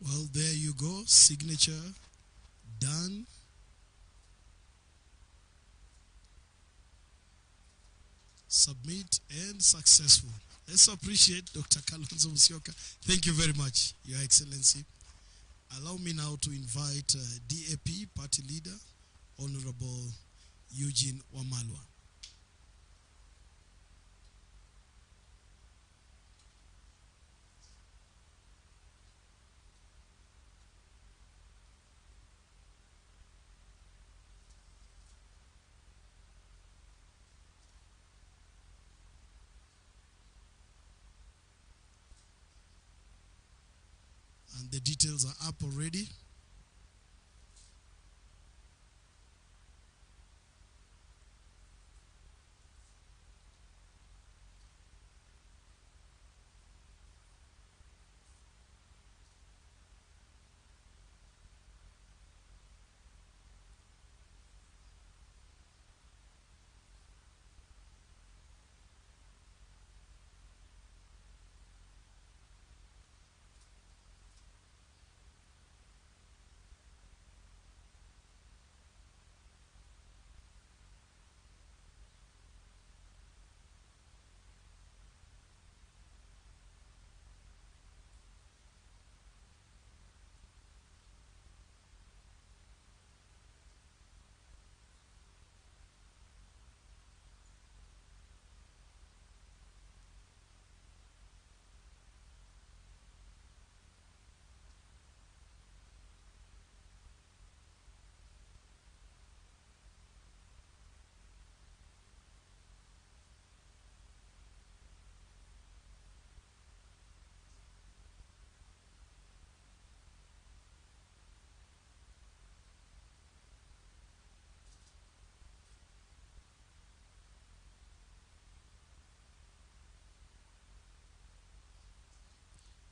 Well, there you go. Signature done. Submit and successful. Let's appreciate Dr. Kalonzo Musyoka. Thank you very much, Your Excellency. Allow me now to invite DAP Party Leader, Honorable Eugene Wamalwa. And the details are up already.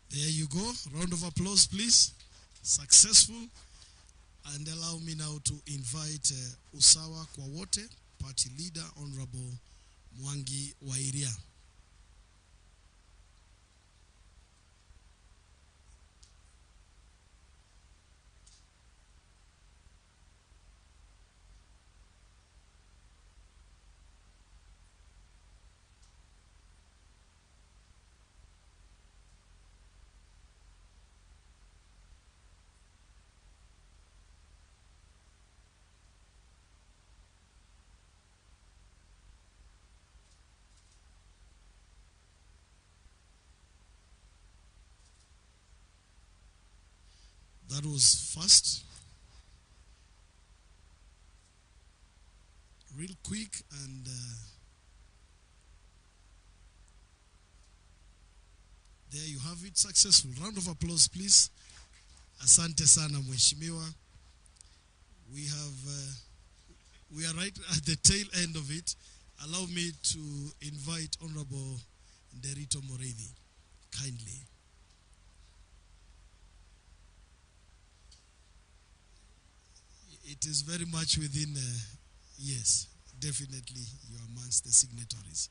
There you go. Round of applause, please. Successful. And allow me now to invite Usawa Kwawote, Party Leader, Honorable Mwangi Wairia. That was fast, real quick, and there you have it, successful. Round of applause, please. Asante sana mheshimiwa. We are right at the tail end of it. Allow me to invite Honorable Nderito Moreithi, kindly. It is very much within, yes, definitely you're amongst the signatories.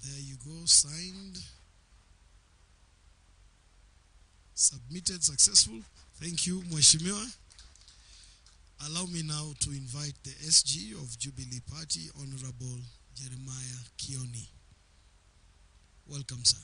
There you go, signed, submitted, successful. Thank you, Mheshimiwa. Allow me now to invite the SG of Jubilee Party, Honorable Jeremiah Kioni. Welcome, sir.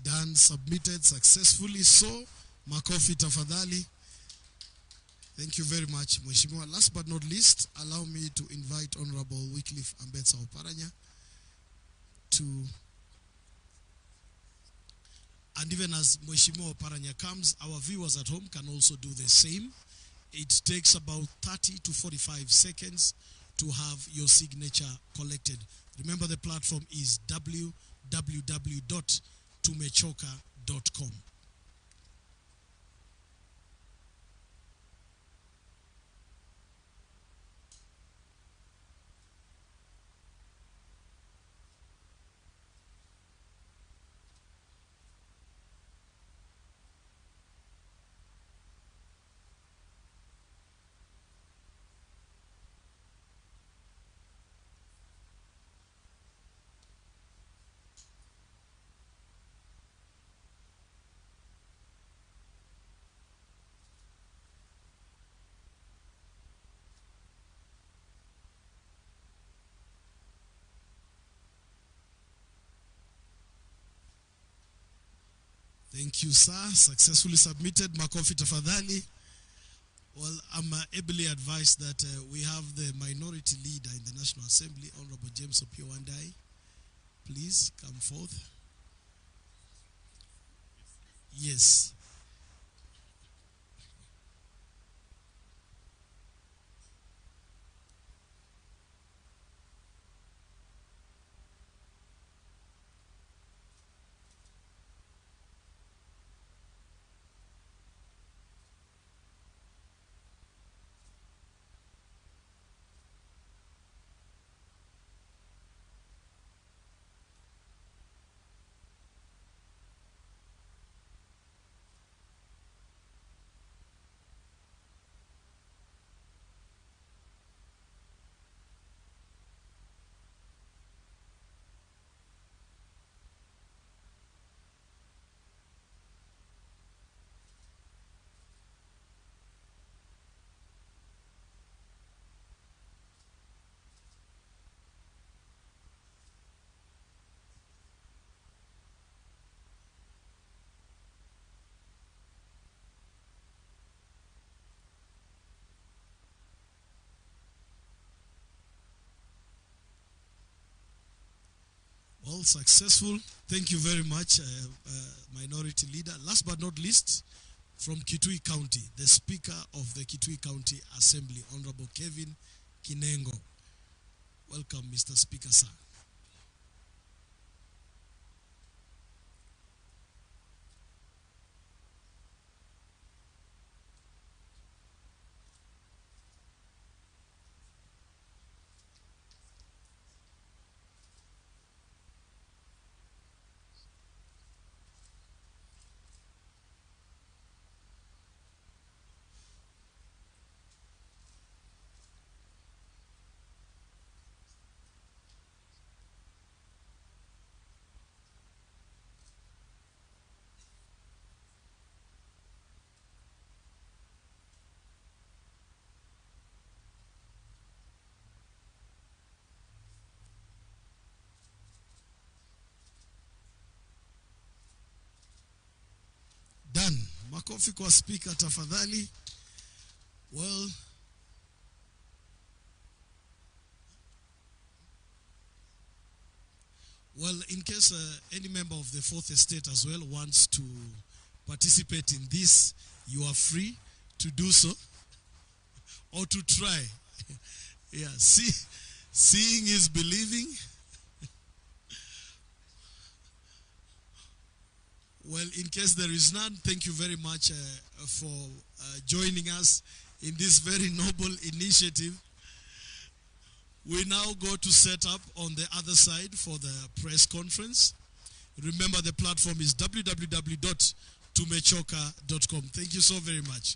Done, submitted successfully. So, makofi tafadhali. Thank you very much, Mheshimiwa. Last but not least, allow me to invite Honorable Wycliffe Ambetsa Oparanya to, and even as Mheshimiwa Oparanya comes, our viewers at home can also do the same. It takes about 30 to 45 seconds to have your signature collected. Remember, the platform is www.tumwchokaa.com. Thank you, sir. Successfully submitted. Makofi tafadhali. Well, I'm ably advised that we have the minority leader in the National Assembly, Honorable James Opio Wandai. Please come forth. Yes. Well, successful. Thank you very much, Minority Leader. Last but not least, from Kitui County, the Speaker of the Kitui County Assembly, Honorable Kevin Kinengo. Welcome, Mr. Speaker, sir. Makofi kwa speaker tafadhali. Well, in case any member of the Fourth Estate as well wants to participate in this, you are free to do so or to try. Yeah, seeing is believing. Well, in case there is none, thank you very much for joining us in this very noble initiative. We now go to set up on the other side for the press conference. Remember, the platform is www.tumwchokaa.com. Thank you so very much.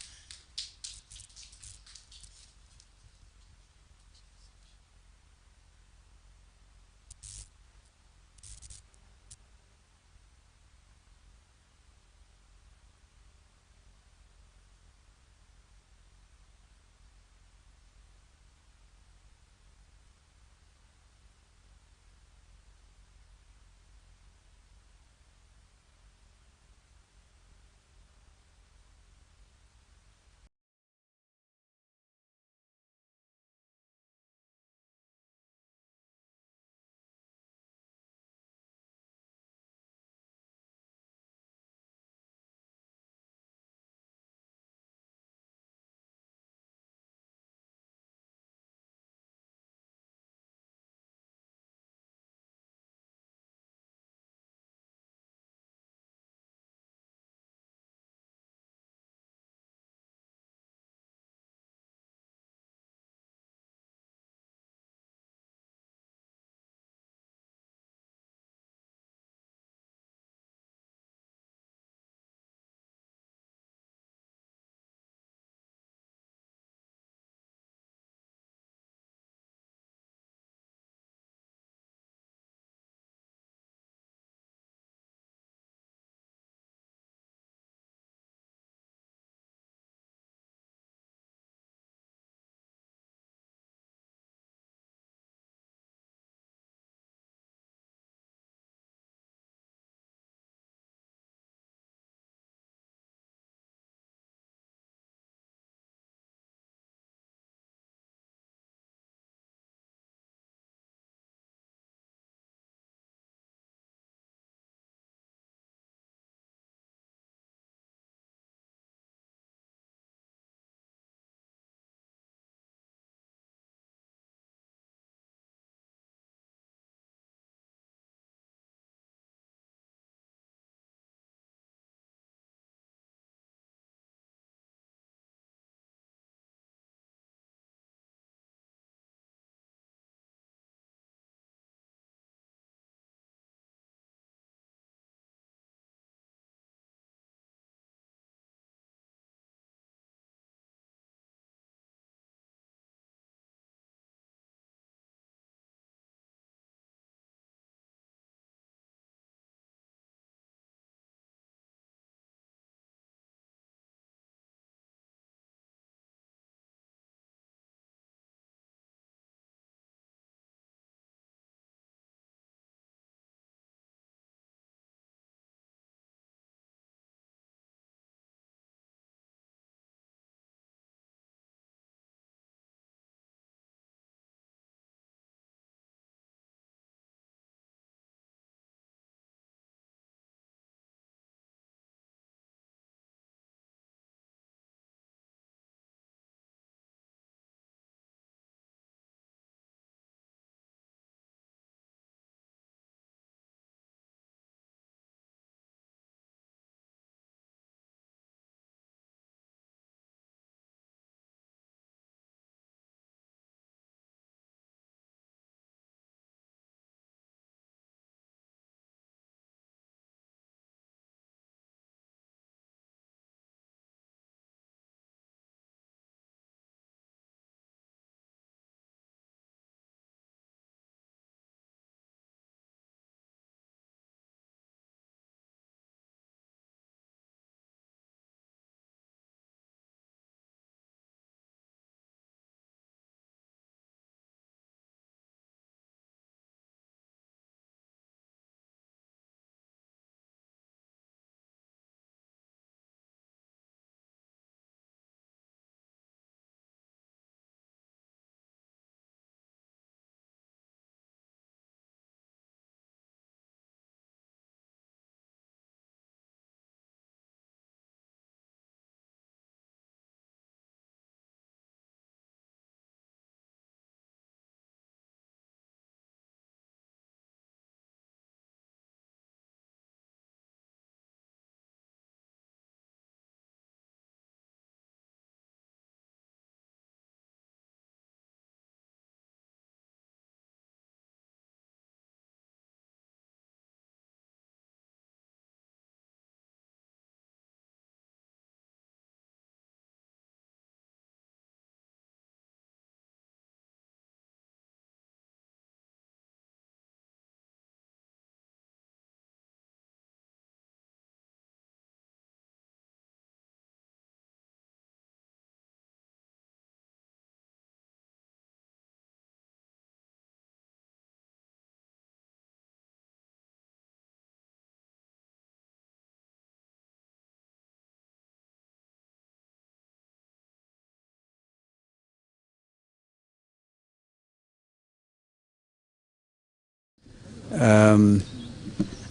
I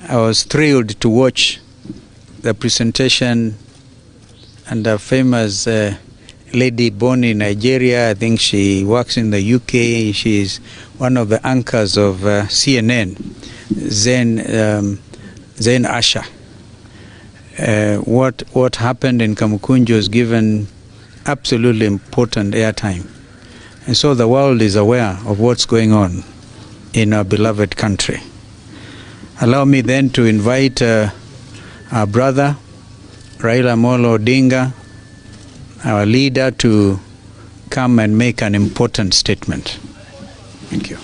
was thrilled to watch the presentation and a famous lady born in Nigeria. I think she works in the UK. She's one of the anchors of CNN, Zain Asha. What happened in Kamukunji was given absolutely important airtime. And so the world is aware of what's going on in our beloved country. Allow me then to invite our brother, Raila Molo Odinga, our leader, to come and make an important statement. Thank you.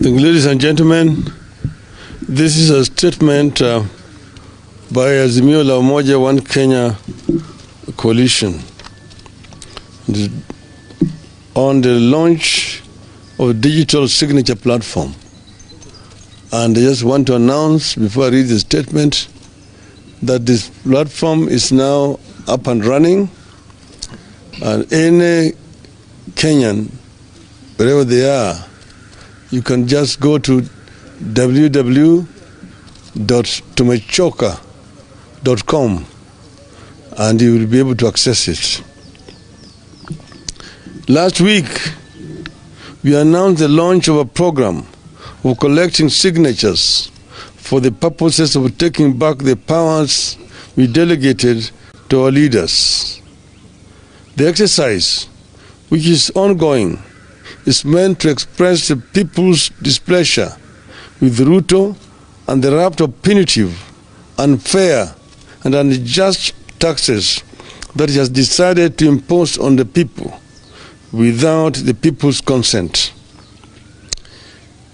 Ladies and gentlemen, this is a statement by Azimio la Umoja One Kenya coalition on the launch of digital signature platform. And I just want to announce before I read the statement that this platform is now up and running, and any Kenyan, wherever they are, you can just go to www.tumwchokaa.com and you will be able to access it. Last week, we announced the launch of a program of collecting signatures for the purposes of taking back the powers we delegated to our leaders. The exercise, which is ongoing, is meant to express the people's displeasure with Ruto and the raft of punitive, unfair, and unjust taxes that he has decided to impose on the people without the people's consent.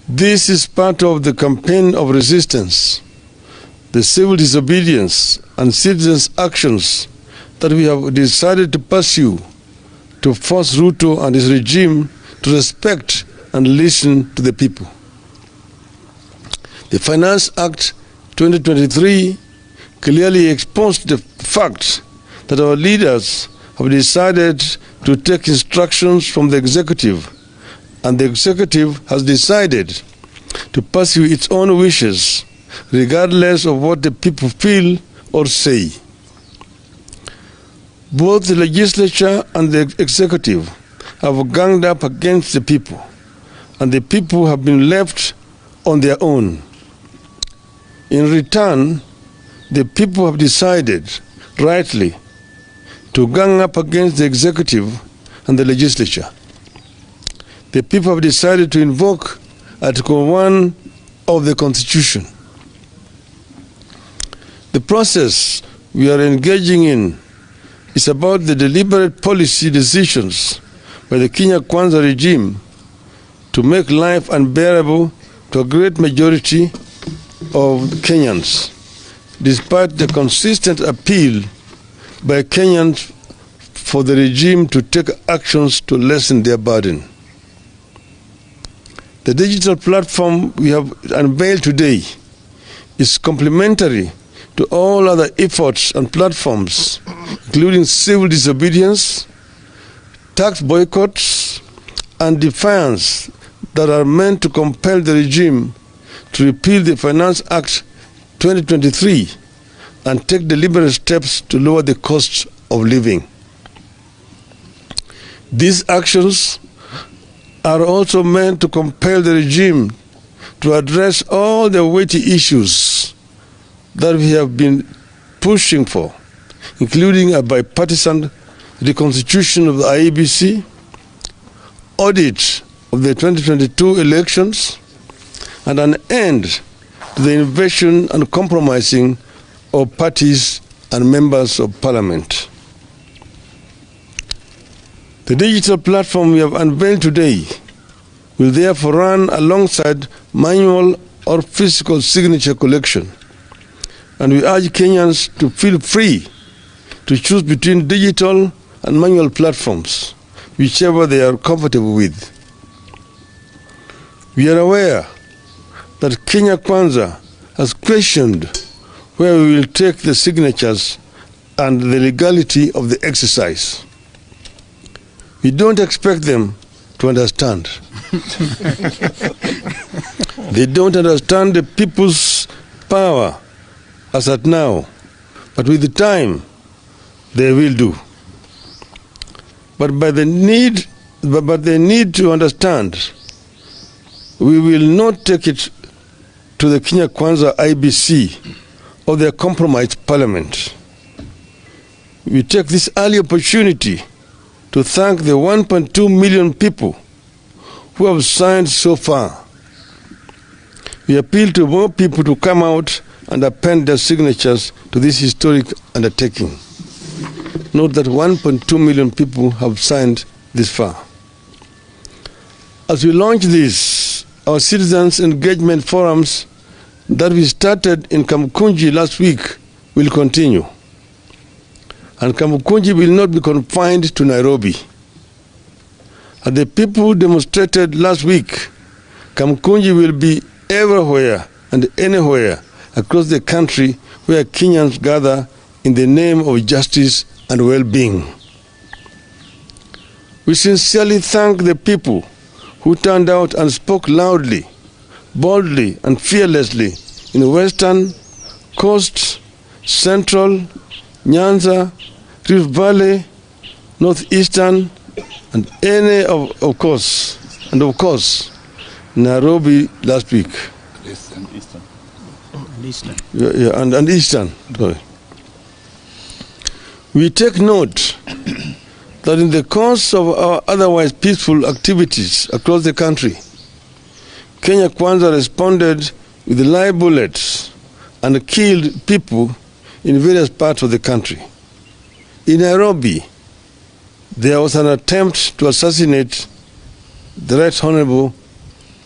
This is part of the campaign of resistance, the civil disobedience and citizens' actions that we have decided to pursue to force Ruto and his regime to respect and listen to the people. The Finance Act 2023 clearly exposed the fact that our leaders have decided to take instructions from the executive, and the executive has decided to pursue its own wishes regardless of what the people feel or say. Both the legislature and the executive have ganged up against the people, and the people have been left on their own. In return, the people have decided, rightly, to gang up against the executive and the legislature. The people have decided to invoke Article 1 of the Constitution. The process we are engaging in is about the deliberate policy decisions by the Kenya Kwanza regime to make life unbearable to a great majority of Kenyans, despite the consistent appeal by Kenyans for the regime to take actions to lessen their burden. The digital platform we have unveiled today is complementary to all other efforts and platforms, including civil disobedience, tax boycotts, and defiance that are meant to compel the regime to repeal the Finance Act 2023 and take deliberate steps to lower the cost of living. These actions are also meant to compel the regime to address all the weighty issues that we have been pushing for, including a bipartisan reconstitution of the IEBC, audit of the 2022 elections, and an end to the invasion and compromising of parties and members of parliament. The digital platform we have unveiled today will therefore run alongside manual or physical signature collection, and we urge Kenyans to feel free to choose between digital and manual platforms, whichever they are comfortable with. We are aware that Kenya Kwanza has questioned where we will take the signatures and the legality of the exercise. We don't expect them to understand. They don't understand the people's power as at now, but with the time, they will do. But they need to understand, we will not take it to the Kenya Kwanza IBC or their compromised parliament. We take this early opportunity to thank the 1.2 million people who have signed so far. We appeal to more people to come out and append their signatures to this historic undertaking. Note that 1.2 million people have signed this far. As we launch this, our citizens' engagement forums that we started in Kamukunji last week will continue. And Kamukunji will not be confined to Nairobi. As the people demonstrated last week, Kamukunji will be everywhere and anywhere across the country where Kenyans gather in the name of justice and well-being. We sincerely thank the people who turned out and spoke loudly, boldly, and fearlessly in Western, Coast, Central, Nyanza, Rift Valley, Northeastern, and of course, Nairobi last week. And Eastern. Sorry. We take note that in the course of our otherwise peaceful activities across the country, Kenya Kwanza responded with live bullets and killed people in various parts of the country. In Nairobi, there was an attempt to assassinate the Right Honorable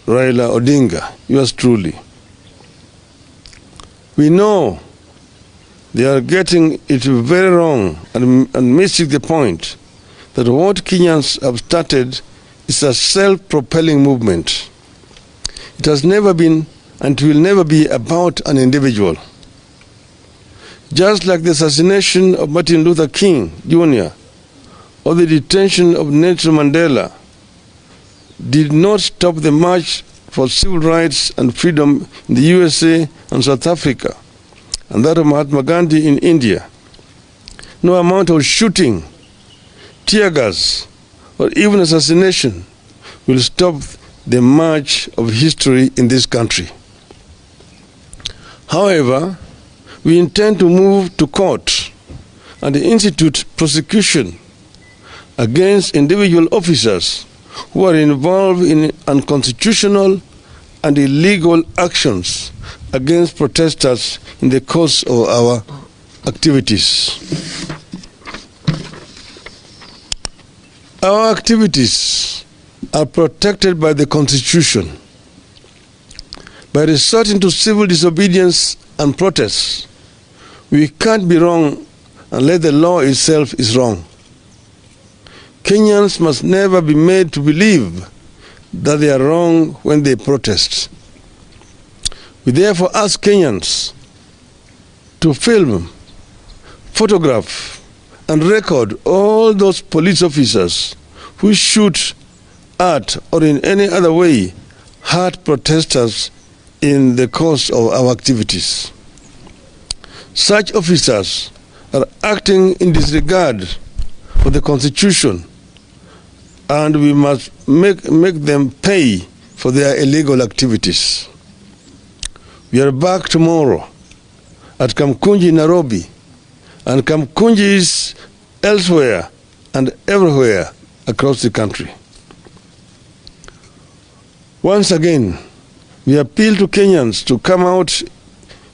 Raila Odinga, yours truly. We know they are getting it very wrong and missing the point that what Kenyans have started is a self-propelling movement. It has never been and will never be about an individual. Just like the assassination of Martin Luther King Jr. or the detention of Nelson Mandela did not stop the march for civil rights and freedom in the USA and South Africa, and that of Mahatma Gandhi in India. No amount of shooting, tear gas, or even assassination will stop the march of history in this country. However, we intend to move to court and institute prosecution against individual officers who are involved in unconstitutional and illegal actions against protesters in the course of our activities. Our activities are protected by the Constitution. By resorting to civil disobedience and protests, we can't be wrong unless the law itself is wrong. Kenyans must never be made to believe that they are wrong when they protest. We therefore ask Kenyans to film, photograph, and record all those police officers who shoot at or in any other way hurt protesters in the course of our activities. Such officers are acting in disregard for the Constitution, and we must make them pay for their illegal activities. We are back tomorrow at Kamukunji, Nairobi, and Kamukunjis elsewhere and everywhere across the country. Once again, we appeal to Kenyans to come out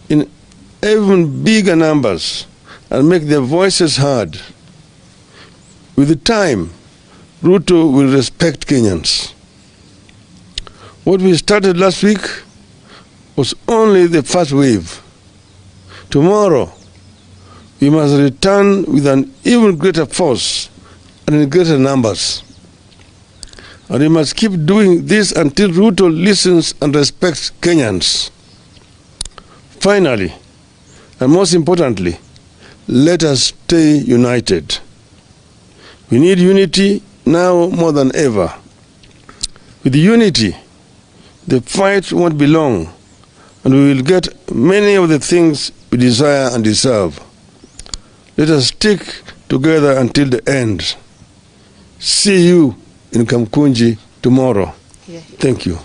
in even bigger numbers and make their voices heard. With the time, Ruto will respect Kenyans. What we started last week was only the first wave. Tomorrow, we must return with an even greater force and in greater numbers. And we must keep doing this until Ruto listens and respects Kenyans. Finally, and most importantly, let us stay united. We need unity now more than ever. With unity, the fight won't be long, and we will get many of the things we desire and deserve. Let us stick together until the end. See you in Kamkunji tomorrow. Yeah. Thank you.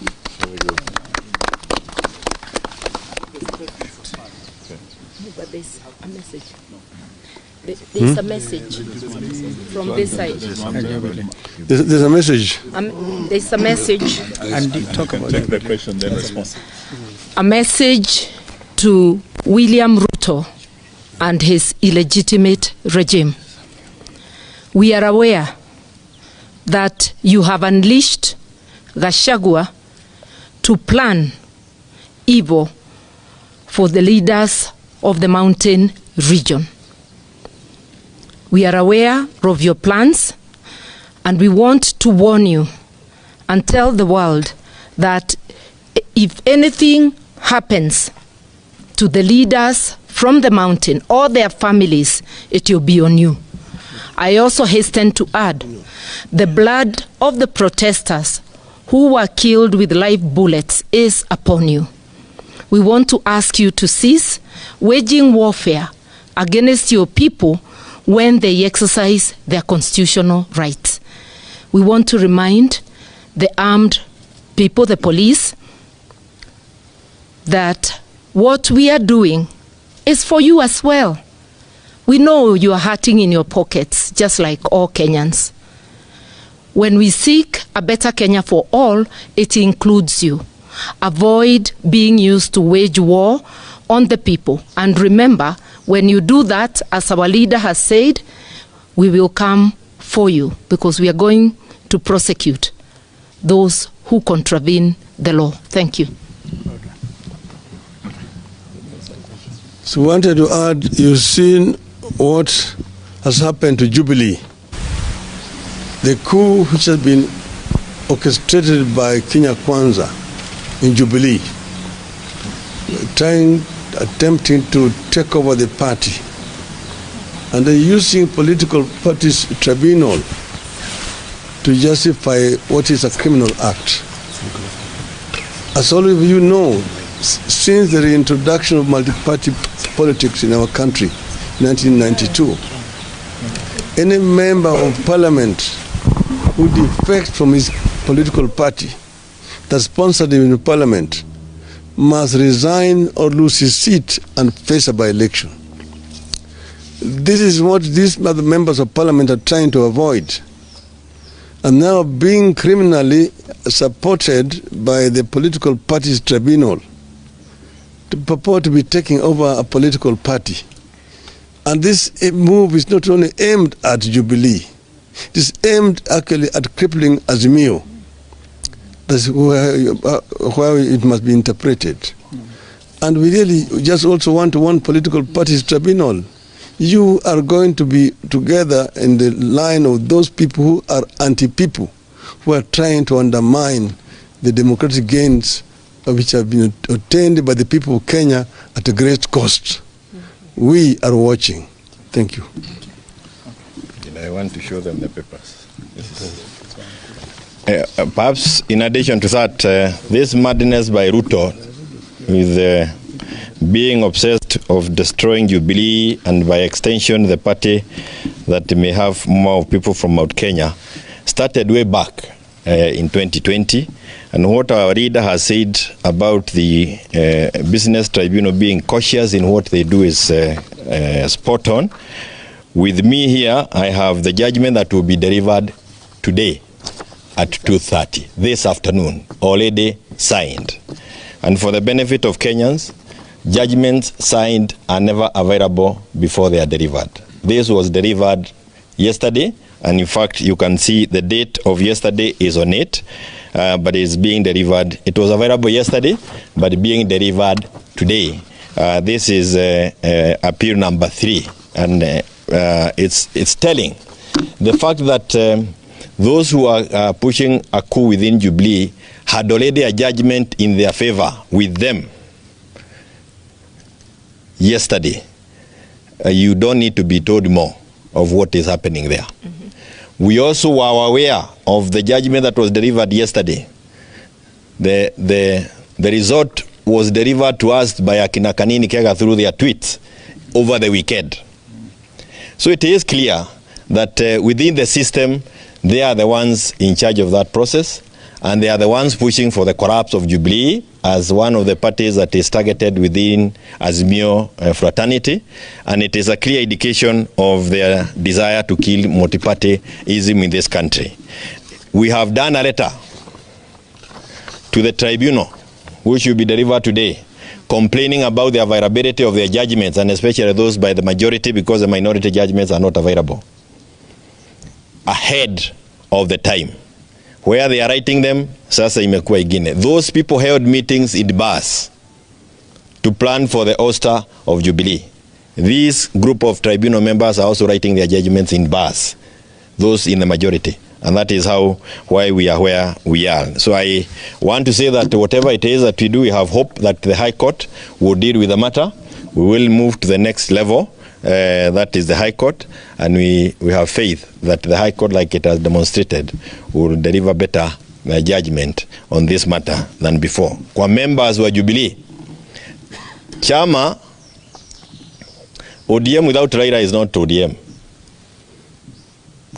But there's a message. There's a message from this side. There's a message. There's a message. And talk about the question, then response. A message to William Ruto and his illegitimate regime. We are aware that you have unleashed Gachagua to plan evil for the leaders of the mountain region. We are aware of your plans, and we want to warn you and tell the world that if anything happens to the leaders from the mountain or their families, it will be on you. I also hasten to add, the blood of the protesters who were killed with live bullets is upon you. We want to ask you to cease waging warfare against your people when they exercise their constitutional rights. We want to remind the armed people, the police, that what we are doing is for you as well. We know you are hurting in your pockets, just like all Kenyans. When we seek a better Kenya for all, it includes you. Avoid being used to wage war on the people. And remember, when you do that, as our leader has said, we will come for you, because we are going to prosecute those who contravene the law. Thank you. So I wanted to add, you've seen what has happened to Jubilee. The coup which has been orchestrated by Kenya Kwanza in Jubilee, attempting to take over the party, and then using political parties tribunal to justify what is a criminal act. As all of you know, since the reintroduction of multi-party politics in our country, 1992, any member of parliament who defects from his political party that sponsored him in parliament must resign or lose his seat and face a by-election. This is what these other members of parliament are trying to avoid, and now being criminally supported by the political parties tribunal to purport to be taking over a political party. And this move is not only aimed at Jubilee, it is aimed actually at crippling Azimio. That's where it must be interpreted. And we really just also want to warn political parties tribunal. You are going to be together in the line of those people who are anti-people, who are trying to undermine the democratic gains which have been obtained by the people of Kenya at a great cost. We are watching. Thank you. And I want to show them the papers. Perhaps in addition to that, this madness by Ruto with being obsessed of destroying Jubilee and by extension the party that may have more people from Mount Kenya started way back in 2020. And what our leader has said about the business tribunal being cautious in what they do is spot on. With me here, I have the judgment that will be delivered today at 2:30 this afternoon, already signed. And for the benefit of Kenyans, judgments signed are never available before they are delivered. This was delivered yesterday, and in fact, you can see the date of yesterday is on it, but it's being delivered. It was available yesterday, but being delivered today. This is appeal number 3, and it's telling the fact that those who are pushing a coup within Jubilee had already a judgment in their favor with them yesterday. you don't need to be told more of what is happening there. We also were aware of the judgment that was delivered yesterday. The result was delivered to us by Akina Kanini Kega through their tweets over the weekend. So it is clear that within the system, they are the ones in charge of that process, and they are the ones pushing for the collapse of Jubilee as one of the parties that is targeted within Azimio fraternity, and it is a clear indication of their desire to kill multi-partyism in this country. We have done a letter to the tribunal, which will be delivered today, complaining about the availability of their judgments, and especially those by the majority, because the minority judgments are not available ahead of the time. Where they are writing them, sasa imekuwa igine. Those people held meetings in bars to plan for the ouster of Jubilee. This group of tribunal members are also writing their judgments in bars, those in the majority. And that is why we are where we are. So I want to say that whatever it is that we do, we have hope that the High Court will deal with the matter. We will move to the next level. That is the High Court, and we have faith that the High Court, like it has demonstrated, will deliver better judgment on this matter than before. Kwa members wa Jubilee, chama ODM without Raila is not ODM.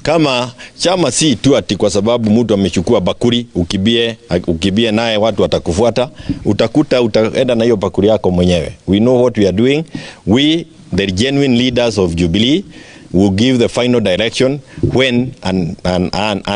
Kama chama si tu ati kwa sababu mtu amechukua bakuri ukibie naye watu watakufuata, utaenda na hiyo bakuri yako mwenyewe. We know what we are doing. We, the genuine leaders of Jubilee, will give the final direction when and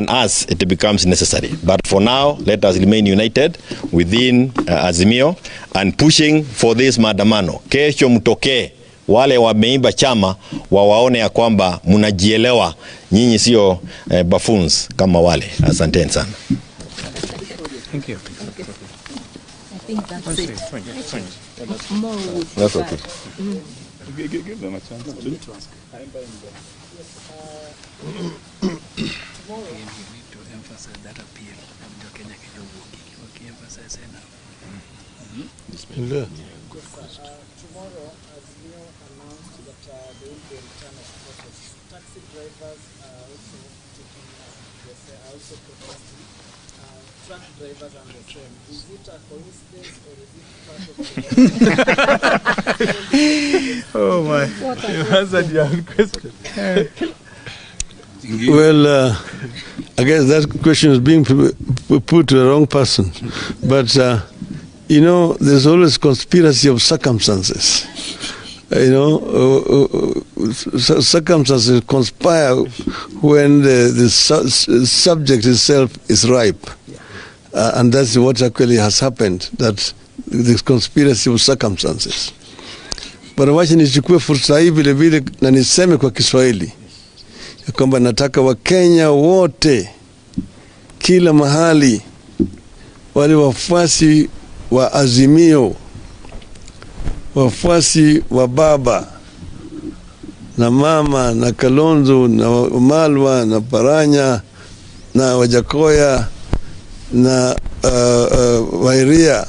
as it becomes necessary. But for now, let us remain united within Azimio and pushing for this maandamano. Kesho mtokee, wale wameimba chama wawaone ya kwamba mnajielewa, nyinyi sio buffoons kama wale. Asanteni sana. Thank you. I think that's it. That's okay. Give them a chance to ask. Tomorrow, you need to emphasize that appeal. Emphasize Bismillah. Tomorrow, as you announced that there will be a return of process, taxi drivers are also taking, also protesting. Truck drivers are the same. Is it a coincidence or is it part of the... Oh my. You answered your own question. Well, I guess that question is being put to the wrong person. But, you know, there's always conspiracy of circumstances. You know, circumstances conspire when the subject itself is ripe. And that's what actually has happened, that this conspiracy of circumstances. But wacha nichukue fursa hii vile vile na niseme kwa Kiswahili ya kwamba nataka Wakenya wote kila mahali, wale wafuasi wa Azimio, wafuasi wa baba na mama na Kalonzo na Malwa na Paranya na Wajakoya na Wairia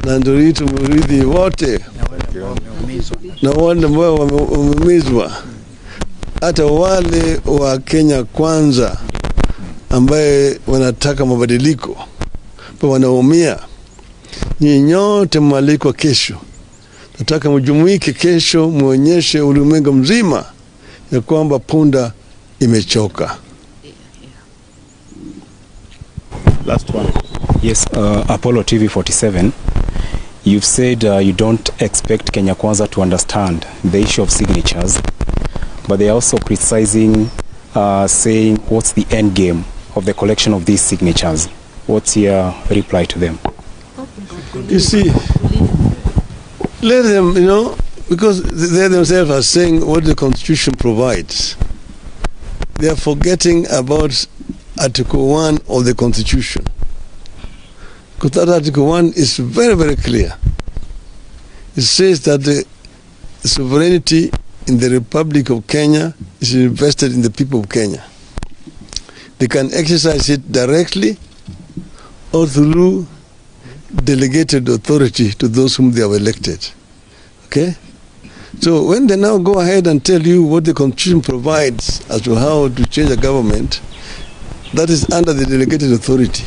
na Nduritu Muridhi, wote na wale ambao wameumizwa, hata wale wa Kenya Kwanza ambaye wanataka mabadiliko pa wanaumia, nyinyi nyote mwalikwa kesho. Nataka mjumuike kesho, muonyeshe ulimwengu mzima ya kwamba punda imechoka. Last one. Yes, Apollo TV 47. You've said you don't expect Kenya Kwanza to understand the issue of signatures, but they're also criticizing, saying, what's the end game of the collection of these signatures? What's your reply to them? You see, let them, you know, because they themselves are saying what the Constitution provides. They are forgetting about Article 1 of the Constitution. Because that Article 1 is very, very clear. It says that the sovereignty in the Republic of Kenya is invested in the people of Kenya. They can exercise it directly or through delegated authority to those whom they have elected. Okay? So when they now go ahead and tell you what the Constitution provides as to how to change a government, that is under the delegated authority.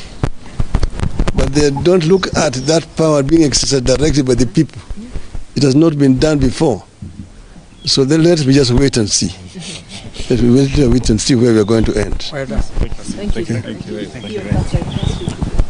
But they don't look at that power being exercised directly by the people. It has not been done before. So then let me just wait and see. Let me wait and see where we are going to end. Thank you. Thank you.